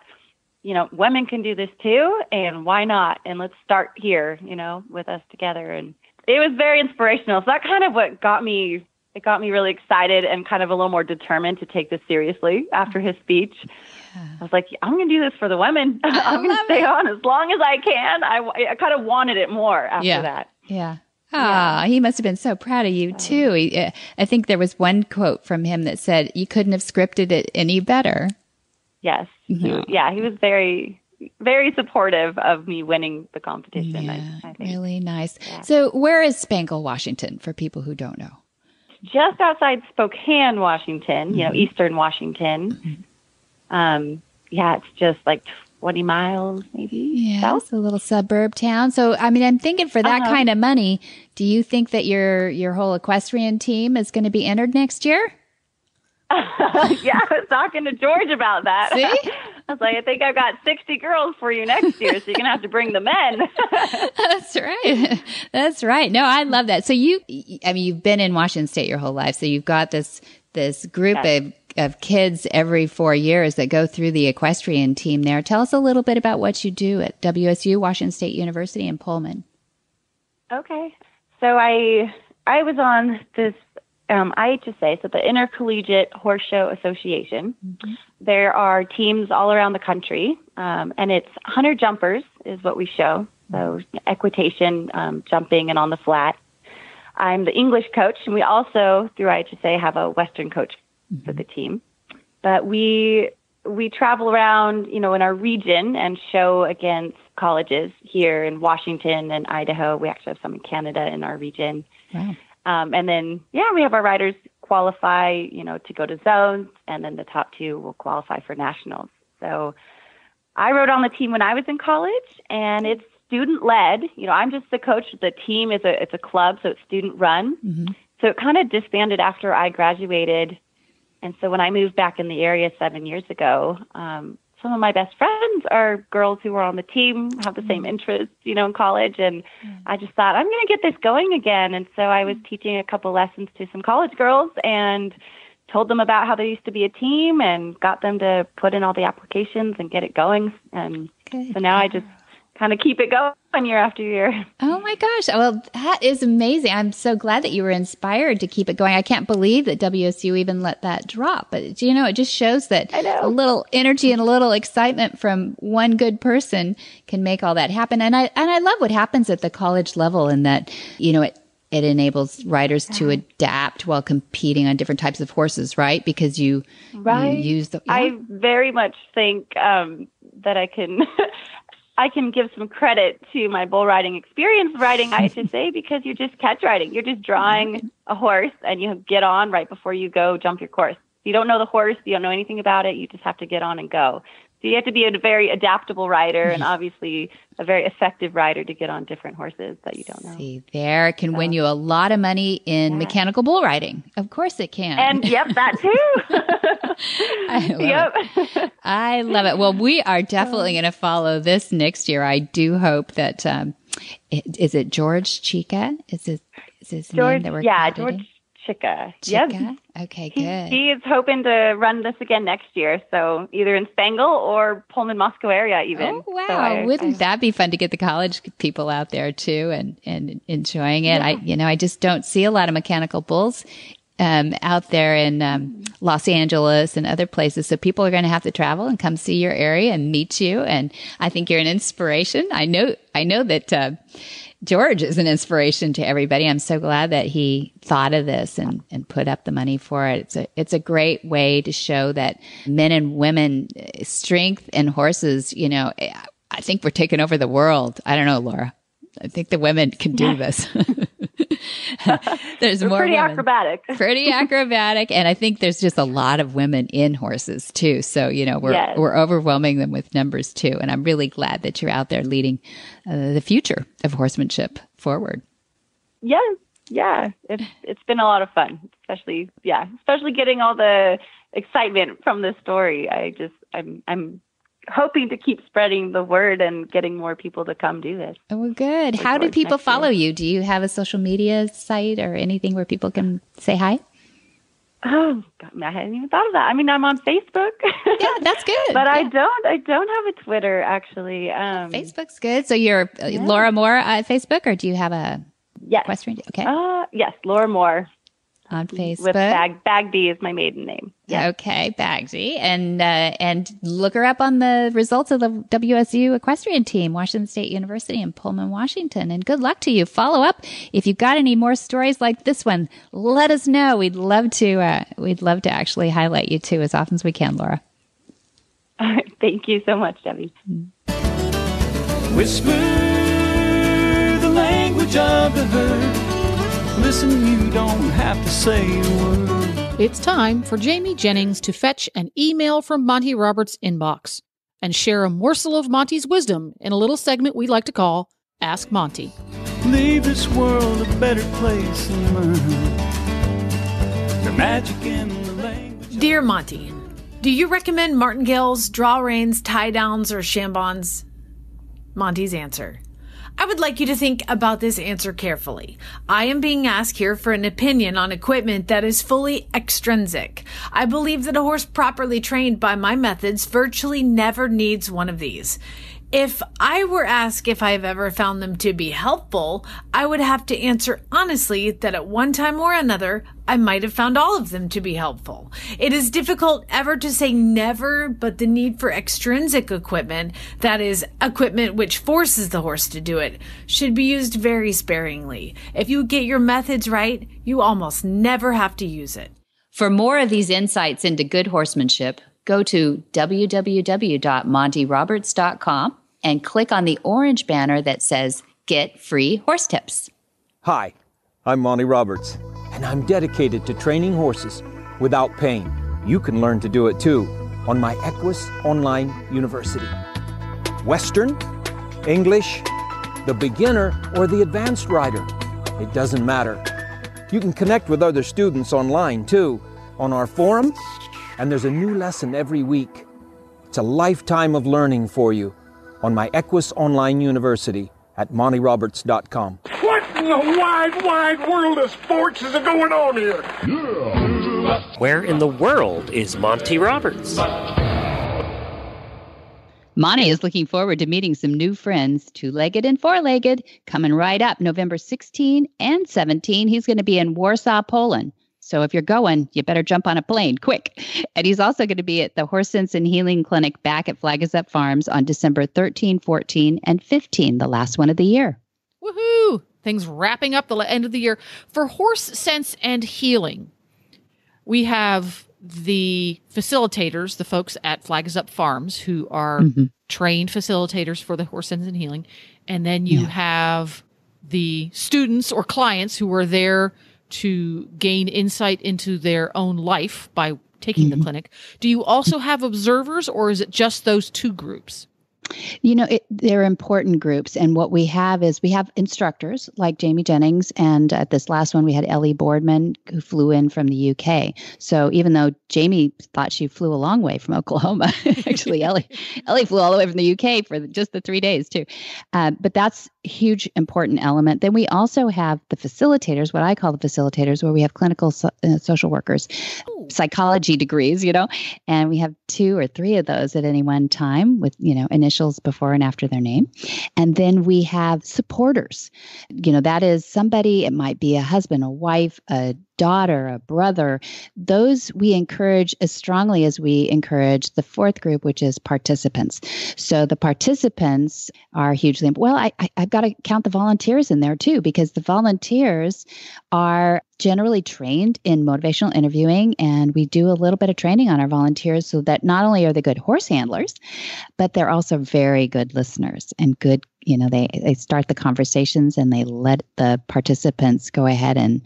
[SPEAKER 6] women can do this too, and why not? And let's start here, with us together. And it was very inspirational. So that kind of what got me really excited and kind of a little more determined to take this seriously after his speech. Yeah. I was like, I'm going to do this for the women. I'm going to stay on as long as I can. I kind of wanted it more after that.
[SPEAKER 2] Yeah. Ah, he must have been so proud of you too. I think there was one quote from him that said, "You couldn't have scripted it any better."
[SPEAKER 6] Yes. Mm-hmm. He was very, very supportive of me winning the competition.
[SPEAKER 2] Yeah,
[SPEAKER 6] I think.
[SPEAKER 2] Really nice. Yeah. So where is Spangle, Washington, for people who don't know?
[SPEAKER 6] Just outside Spokane, Washington, eastern Washington. Mm-hmm. It's just like 20 miles maybe.
[SPEAKER 2] Yeah,
[SPEAKER 6] south.
[SPEAKER 2] It's a little suburb town. So, I mean, I'm thinking for that kind of money, do you think that your whole equestrian team is going to be entered next year?
[SPEAKER 6] I was talking to George about that.
[SPEAKER 2] See?
[SPEAKER 6] I was like, I think I've got 60 girls for you next year, so you're going to have to bring the men.
[SPEAKER 2] That's right. That's right. No, I love that. So you've been in Washington State your whole life. So you've got this group of kids every 4 years that go through the equestrian team there. Tell us a little bit about what you do at WSU, Washington State University in Pullman.
[SPEAKER 6] Okay. So I was on this IHSA, so the Intercollegiate Horse Show Association. Mm-hmm. There are teams all around the country, and it's 100 jumpers is what we show. So equitation, jumping, and on the flat. I'm the English coach, and we also, through IHSA, have a Western coach for the team. But we travel around, in our region and show against colleges here in Washington and Idaho. We actually have some in Canada in our region. Wow. And then, we have our riders qualify, to go to zones, and then the top two will qualify for nationals. So I rode on the team when I was in college, and it's student-led. I'm just the coach. The team it's a club, so it's student-run. Mm-hmm. So it kind of disbanded after I graduated. And so when I moved back in the area 7 years ago, some of my best friends are girls who were on the team, have the same interests, in college. And I just thought, I'm going to get this going again. And so I was teaching a couple lessons to some college girls and told them about how there used to be a team and got them to put in all the applications and get it going. And so now I just kind of keep it going year after year.
[SPEAKER 2] Oh my gosh. Well, that is amazing. I'm so glad that you were inspired to keep it going. I can't believe that WSU even let that drop. But, it just shows that a little energy and a little excitement from one good person can make all that happen. And I love what happens at the college level in that, it enables riders to adapt while competing on different types of horses, right? Because you use the... Yeah.
[SPEAKER 6] I very much think that I can give some credit to my bull riding experience riding IHSA because you're just catch riding. You're just drawing a horse and you get on right before you go jump your course. You don't know the horse. You don't know anything about it. You just have to get on and go. So you have to be a very adaptable rider and obviously a very effective rider to get on different horses that you don't know.
[SPEAKER 2] See, there can win you a lot of money in mechanical bull riding. Of course it can.
[SPEAKER 6] And that too.
[SPEAKER 2] I love it. Well, we are definitely going to follow this next year. I do hope that, is it George Chica? Is his name that we're
[SPEAKER 6] George Chica.
[SPEAKER 2] Yep.
[SPEAKER 6] Okay,
[SPEAKER 2] good.
[SPEAKER 6] He is hoping to run this again next year, so either in Spangle or Pullman Moscow area even.
[SPEAKER 2] Oh, wow. Wouldn't that be fun to get the college people out there too and enjoying it? Yeah. I just don't see a lot of mechanical bulls out there in Los Angeles and other places. So people are going to have to travel and come see your area and meet you. And I think you're an inspiration. I know that George is an inspiration to everybody. I'm so glad that he thought of this and put up the money for it. It's a great way to show that men and women strength and horses, I think we're taking over the world. I don't know, Laura. I think the women can do this. There's more
[SPEAKER 6] pretty
[SPEAKER 2] women.
[SPEAKER 6] Acrobatic.
[SPEAKER 2] Pretty acrobatic. And I think there's just a lot of women in horses too. So, we're overwhelming them with numbers too. And I'm really glad that you're out there leading the future of horsemanship forward.
[SPEAKER 6] Yeah. It's been a lot of fun, especially getting all the excitement from this story. I'm hoping to keep spreading the word and getting more people to come do this.
[SPEAKER 2] Oh, well, good. How do people follow you? Do you have a social media site or anything where people can say hi?
[SPEAKER 6] Oh, God, I hadn't even thought of that. I mean, I'm on Facebook.
[SPEAKER 2] Yeah, that's good.
[SPEAKER 6] But
[SPEAKER 2] yeah.
[SPEAKER 6] I don't have a Twitter, actually.
[SPEAKER 2] Facebook's good. So you're Laura Moore at Facebook, or do you have a equestrian? Okay.
[SPEAKER 6] Yes, Laura Moore.
[SPEAKER 2] On Facebook.
[SPEAKER 6] With Bagby is my maiden name.
[SPEAKER 2] Yeah. Okay, Bagsy. And look her up on the results of the WSU equestrian team, Washington State University in Pullman, Washington. And good luck to you. Follow up. If you've got any more stories like this one, let us know. We'd love to actually highlight you too as often as we can, Laura.
[SPEAKER 6] All right. Thank you so much, Debbie.
[SPEAKER 7] Whisper the language of the herd. Listen, you don't have to say a word.
[SPEAKER 3] It's time for Jamie Jennings to fetch an email from Monty Roberts' inbox and share a morsel of Monty's wisdom in a little segment we like to call Ask Monty.
[SPEAKER 7] Leave this world a better place than mine. The magic in the language.
[SPEAKER 8] Dear Monty, do you recommend martingales, draw reins, tie downs, or chambons? Monty's answer. I would like you to think about this answer carefully. I am being asked here for an opinion on equipment that is fully extrinsic. I believe that a horse properly trained by my methods virtually never needs one of these. If I were asked if I have ever found them to be helpful, I would have to answer honestly that at one time or another, I might have found all of them to be helpful. It is difficult ever to say never, but the need for extrinsic equipment, that is, equipment which forces the horse to do it, should be used very sparingly. If you get your methods right, you almost never have to use it.
[SPEAKER 2] For more of these insights into good horsemanship, go to www.montyroberts.com and click on the orange banner that says Get Free Horse Tips.
[SPEAKER 9] Hi, I'm Monty Roberts, and I'm dedicated to training horses without pain. You can learn to do it too on my Equus Online University. Western, English, the beginner, or the advanced rider. It doesn't matter. You can connect with other students online too, on our forum, and there's a new lesson every week. It's a lifetime of learning for you on my Equus Online University at montyroberts.com.
[SPEAKER 10] What in the wide, wide world of sports is going on here?
[SPEAKER 1] Where in the world is Monty Roberts?
[SPEAKER 2] Monty is looking forward to meeting some new friends, two-legged and four-legged, coming right up November 16 and 17. He's going to be in Warsaw, Poland. So if you're going, you better jump on a plane quick. And he's also going to be at the Horse Sense and Healing Clinic back at Flag Is Up Farms on December 13, 14, and 15, the last one of the year.
[SPEAKER 3] Woohoo! Things wrapping up the end of the year. For Horse Sense and Healing, we have the facilitators, the folks at Flag Is Up Farms, who are trained facilitators for the Horse Sense and Healing. And then you have the students or clients who are there to gain insight into their own life by taking the clinic. Do you also have observers, or is it just those two groups?
[SPEAKER 2] You know, they're important groups. And what we have is we have instructors like Jamie Jennings. And at this last one, we had Ellie Boardman, who flew in from the UK. So even though Jamie thought she flew a long way from Oklahoma, actually, Ellie flew all the way from the UK for just the 3 days, too. But that's a huge, important element. Then we also have the facilitators, what I call the facilitators, where we have clinical social workers, psychology degrees, and we have 2 or 3 of those at any one time with, initials before and after their name. And then we have supporters. That is somebody, it might be a husband, a wife, a daughter, a brother. Those we encourage as strongly as we encourage the fourth group, which is participants. So the participants are hugely important. Well, I've got to count the volunteers in there too, because the volunteers are generally trained in motivational interviewing, and we do a little bit of training on our volunteers so that not only are they good horse handlers, but they're also very good listeners and good, they start the conversations and they let the participants go ahead and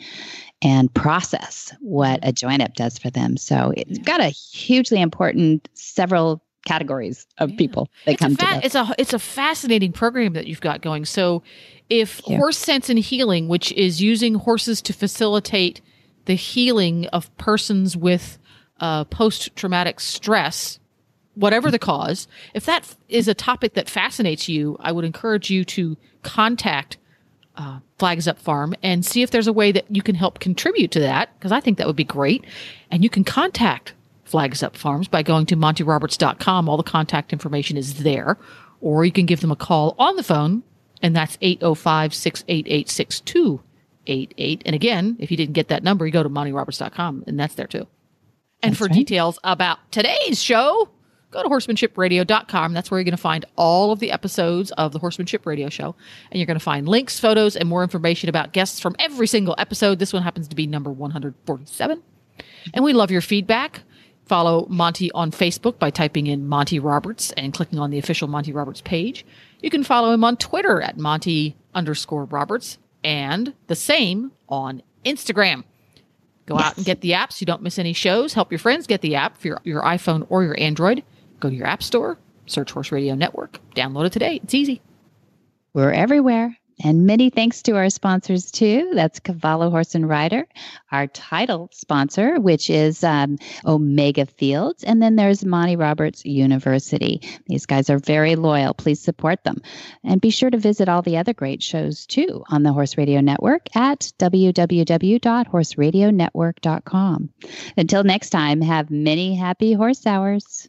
[SPEAKER 2] process what a join-up does for them. So it's got a hugely important several categories of people that come to this.
[SPEAKER 3] It's a fascinating program that you've got going. So if Horse Sense and Healing, which is using horses to facilitate the healing of persons with post-traumatic stress, whatever the cause, if that is a topic that fascinates you, I would encourage you to contact Flags Up Farm and see if there's a way that you can help contribute to that, because I think that would be great. And you can contact Flags Up Farms by going to montyroberts.com. All the contact information is there. Or you can give them a call on the phone, and that's 805-688-6288. And again, if you didn't get that number, you go to montyroberts.com, and that's there too. And for details about today's show, go to horsemanshipradio.com. That's where you're going to find all of the episodes of the Horsemanship Radio Show. And you're going to find links, photos, and more information about guests from every single episode. This one happens to be number 147. And we love your feedback. Follow Monty on Facebook by typing in Monty Roberts and clicking on the official Monty Roberts page. You can follow him on Twitter at Monty_Roberts and the same on Instagram. Go out and get the app so you don't miss any shows. Help your friends get the app for your iPhone or your Android. Go to your app store, search Horse Radio Network, download it today. It's easy.
[SPEAKER 2] We're everywhere. And many thanks to our sponsors, too. That's Cavallo Horse and Rider, our title sponsor, which is Omega Fields. And then there's Monty Roberts University. These guys are very loyal. Please support them. And be sure to visit all the other great shows, too, on the Horse Radio Network at www.horseradionetwork.com. Until next time, have many happy horse hours.